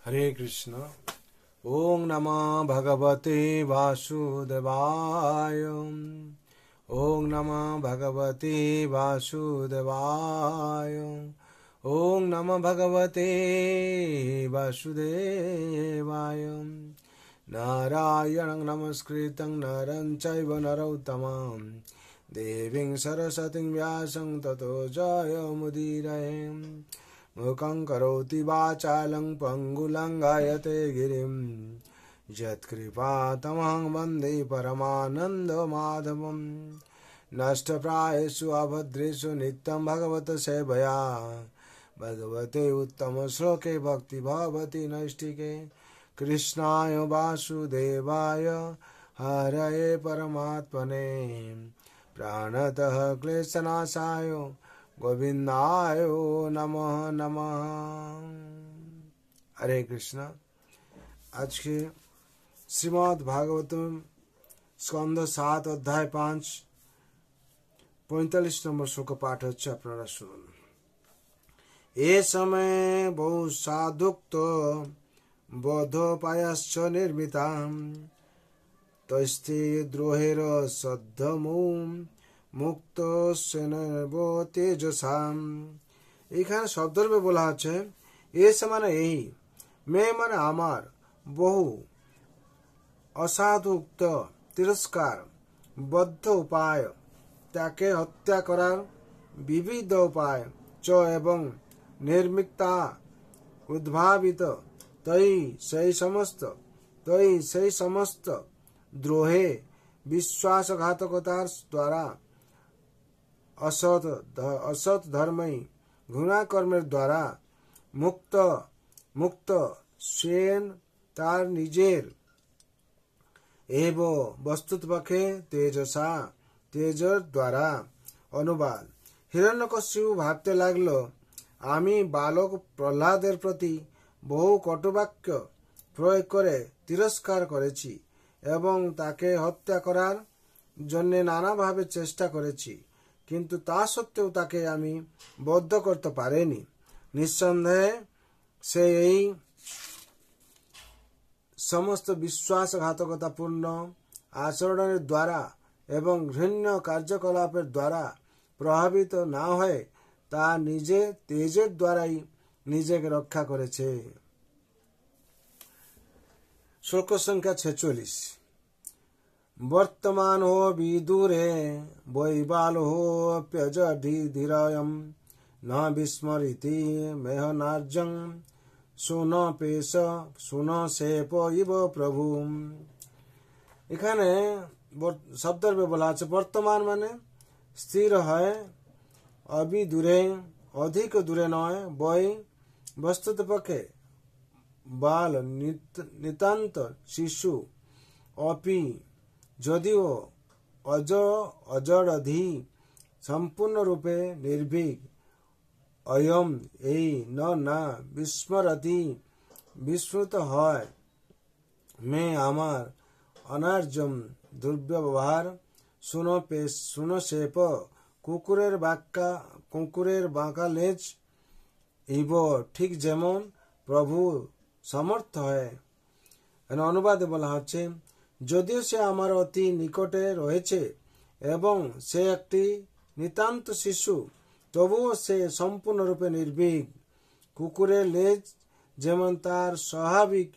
हरे कृष्ण। ओम नमः भगवते वासुदेवाय। ओम नमः भगवते वासुदेवाय। ओम नमः भगवते वासुदेवाय। नारायणं नमस्कृतं नरं चैव नरोत्तमं देवीं सरस्वतीं व्यासं ततो जयमुदीरये। मूकं करोति वाचालं पङ्गुलं गायते गिरिं यत्कृपातमहं वन्दे परमानन्दमाधवं। नष्टप्रायेषु अभद्रेषु नित्यं भगवत सेवया भगवते उत्तमश्लोके भक्ति भवति नैष्टिके। कृष्णाय वासुदेवाय हरये परमात्मने प्राणतः क्लेशनाशाय गोविंदाय नमः नमः। हरे कृष्ण। आज के श्रीमद् भागवतम स्कंद 7 अध्याय 5 45 নম্বর শ্লোক পাঠ হচ্ছে, আপনারা শুনুন। এ সময় বহু সাধুক্ত বোধোপায়াশ্চ নির্মিতাম তস্তে দ্রোহের সদ্ধমূম মুক্ত তেজসাম। এখানে শব্দরূপে বলা হচ্ছে এসে মানে এই, মে মানে আমার, বহু, অসাধুক্ত তিরস্কার, বদ্ধ উপায়, তাকে হত্যা করার বিবিধ উপায়, চ এবং নির্মিতা উদ্ভাবিত, তৈ সেই সমস্ত দ্রোহে বিশ্বাসঘাতকতার দ্বারা, অসৎ ধর্মই ঘৃণা কর্মের দ্বারা মুক্ত স্বেন তার নিজের এব বস্তুতপক্ষে তেজসা তেজর দ্বারা। অনুবাদ: হিরণ্যকশিপু ভাবতে লাগল, আমি বালক প্রহ্লাদের প্রতি বহু কটুবাক্য প্রয়োগ করে তিরস্কার করেছি এবং তাকে হত্যা করার জন্য নানাভাবে চেষ্টা করেছি, কিন্তু তা সত্ত্বেও তাকে আমি বদ্ধ করতে পারিনি। নিঃসন্দেহে সে এই সমস্ত বিশ্বাসঘাতকতাপূর্ণ আচরণের দ্বারা এবং ঘৃণ্য কার্যকলাপের দ্বারা প্রভাবিত না হয়ে তা নিজে তেজের দ্বারাই নিজেকে রক্ষা করেছে। শ্লোক সংখ্যা 46। বর্তমান হো বিদুরে বৈবালোপ্যজধীরয়ম ন বিস্মরিতি মেহনার্জং সুনশেপ ইব প্রভু। এখানে শব্দরূপে বলা আছে বর্তমান মানে স্থির হয়, অবিদূরে অধিক দূরে নয়, বৈ বস্তুতপক্ষে, বাল নিতান্ত শিশু, অপি যদিও, অজড়ধি সম্পূর্ণরূপে নির্ভীক, অয়ম এই, না বিস্মরতি বিস্মৃত হয়, মে আমার, অনার্যম দুর্ব্যবহার, সুনশেপ কুকুরের বাঁকা লেজ, ইব ঠিক যেমন প্রভু সমর্থ হয়। অনুবাদে বলা হচ্ছে, যদিও সে আমার অতি নিকটে রয়েছে এবং সে একটি নিতান্ত শিশু, তবুও সে সম্পূর্ণরূপে নির্ভীক। কুকুরের লেজ যেমন তার স্বাভাবিক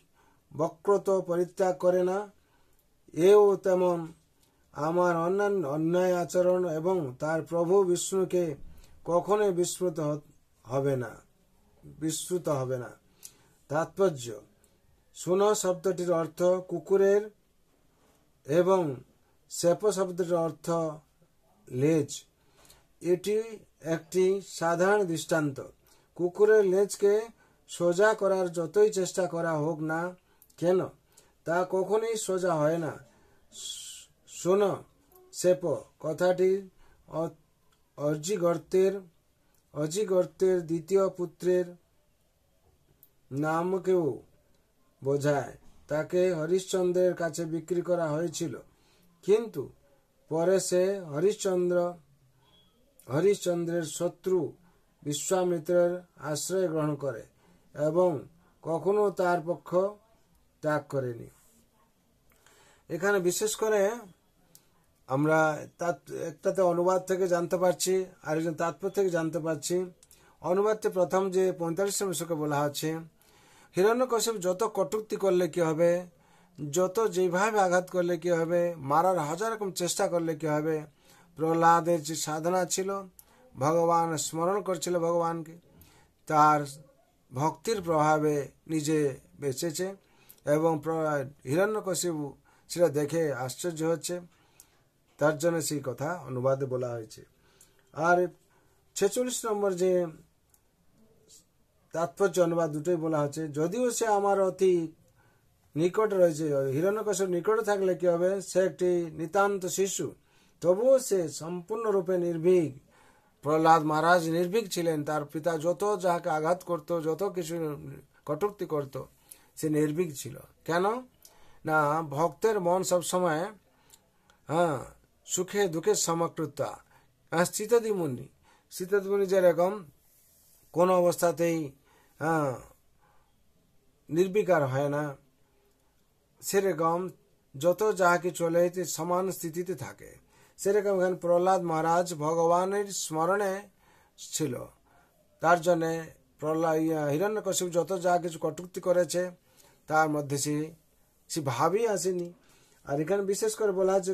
বক্রতা পরিত্যাগ করে না, এও তেমন আমার অন্যায় আচরণ এবং তার প্রভু বিষ্ণুকে কখনোই বিস্মৃত হবে না। তাৎপর্য: সুন শব্দটির অর্থ কুকুরের এবং শেপ শব্দটির অর্থ লেজ। এটি একটি সাধারণ দৃষ্টান্ত। কুকুরের লেজকে সোজা করার যতই চেষ্টা করা হোক না কেন, তা কখনোই সোজা হয় না। সুন শেপ কথাটি অজিগর্তের দ্বিতীয় পুত্রের নামকেও বোঝায়। তাকে হরিশ্চন্দ্রের কাছে বিক্রি করা হয়েছিল, কিন্তু পরে সে হরিশ্চন্দ্রের শত্রু বিশ্বামিত্রের আশ্রয় গ্রহণ করে এবং কখনো তার পক্ষ ত্যাগ করেনি। এখানে বিশেষ করে আমরা একটাতে অনুবাদ থেকে জানতে পারছি, আরেকজন তাৎপর্য থেকে জানতে পারছি। অনুবাদটি প্রথম যে 45 শ্লোকে বলা হচ্ছে, হিরণ্যকশিপু যত কটূক্তি করলে কি হবে, যত যেভাবে আঘাত করলে কি হবে, মারার হাজার রকম চেষ্টা করলে কি হবে, প্রহ্লাদের যে সাধনা ছিল, ভগবান স্মরণ করছিল ভগবানকে, তার ভক্তির প্রভাবে নিজে বেঁচেছে এবং হিরণ্যকশিপু সেটা দেখে আশ্চর্য হচ্ছে, তার জন্য সেই কথা অনুবাদে বলা হয়েছে। আর 46 নম্বর যে তাৎপর্য অনুবাদ দুটোই বলা হচ্ছে, যদিও সে আমার অতি নিকট রয়েছে, হিরণ্যকশিপুর নিকটে থাকলে কি হবে, সে একটি নিতান্ত শিশু, তবুও সে সম্পূর্ণরূপে নির্ভীক। প্রহ্লাদ মহারাজ নির্ভীক ছিলেন, তার পিতা যত যাকে আঘাত করত, যত কিছু কটূক্তি করত, সে নির্ভীক ছিল। কেন না, ভক্তের মন সবসময় সুখে দুঃখের সমকৃতা। স্থিতদিমুনি যেরকম কোন অবস্থাতেই নির্বিকার হয় না, সেরকম যত যাকে চলে সমান স্থিতিতে থাকে। সেরকম এখানে প্রহ্লাদ মহারাজ ভগবানের স্মরণে ছিল, তার জন্যে হিরণ্যকশিপু যত যা কিছু কটূক্তি করেছে তার মধ্যে সে ভাবই আসেনি। আর এখানে বিশেষ করে বলা আছে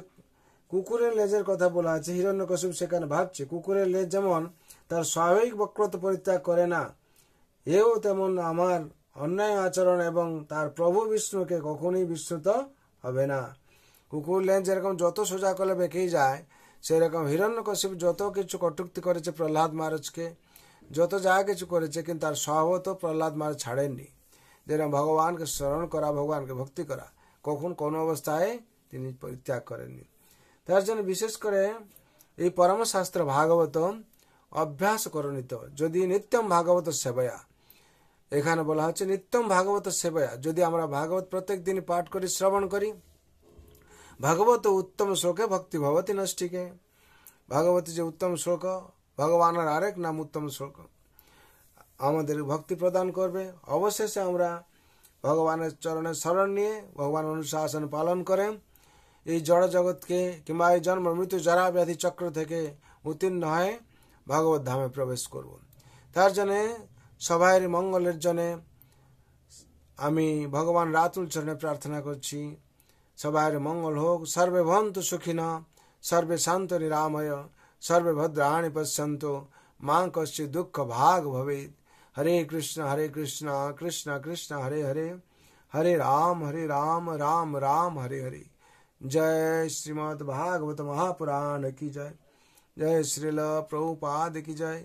কুকুরের লেজের কথা বলা আছে। হিরণ্যকশিপু সেখানে ভাবছে কুকুরের লেজ যেমন তার স্বাভাবিক বক্রতা পরিত্যাগ করে না, এও তেমন আমার অন্যায় আচরণ এবং তার প্রভু বিষ্ণুকে কখনই বিস্মৃত হবে না। কুকুর লেজ যেরকম যত সোজা করলে বেঁকেই যায়, সেরকম হিরণ্যকশিপু যত কিছু কটূক্তি করেছে প্রহ্লাদ মহারাজকে, যত যা কিছু করেছে, কিন্তু তার স্বভাবত প্রহ্লাদ মহারাজ ছাড়েননি। যেরকম ভগবানকে স্মরণ করা, ভগবানকে ভক্তি করা, কখন কোন অবস্থায় তিনি পরিত্যাগ করেননি। তার জন্য বিশেষ করে এই পরমশাস্ত্র ভাগবত অভ্যাস করণিত, যদি নিত্যম ভাগবত সেবয়া, এখানে বলা হচ্ছে নিত্যম ভাগবত সেবয়া, যদি আমরা ভাগবত প্রত্যেক দিন পাঠ করি, শ্রবণ করি, ভাগবত উত্তম শ্লোকে ভক্তি ভবতি নষ্টিকে। ভাগবতী যে উত্তম শ্লোক, ভগবানের আরেক নাম উত্তম শ্লোক, আমাদের ভক্তি প্রদান করবে। অবশেষে আমরা ভগবানের চরণে শরণ নিয়ে ভগবান অনুশাসন পালন করে এই জড় জগৎকে কিংবা এই জন্ম মৃত্যু জরা ব্যাধি চক্র থেকে উত্তীর্ণ হয়ে ভগবত ধামে প্রবেশ করব। তার জন্যে সবাই মঙ্গলের জন্যে আমি ভগবান রাতুল চরণে প্রার্থনা করছি, সবাই মঙ্গল হোক। সর্বে ভবন্তু সুখিনঃ, সর্বে শান্তু নিরাময়, সর্বে ভদ্রাণি পশ্যন্তু, মা কশ্চিৎ দুঃখ ভাগ ভবেৎ। হরে কৃষ্ণ কৃষ্ণ কৃষ্ণ হরে হরে, হরে রাম রাম রাम हरे हरे। जय श्रीमद् भागवत महापुराण की जय, जय श्रील प्रभुपाद की जय,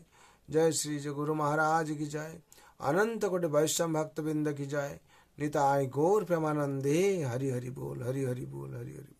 जय श्री गुरु महाराज की जय, अनंत कोटि वैष्णव भक्तबिंद की जय। निताय गौर प्रेमानंदे। हरि हरि बोल, हरि हरि बोल, हरि हरि बोल।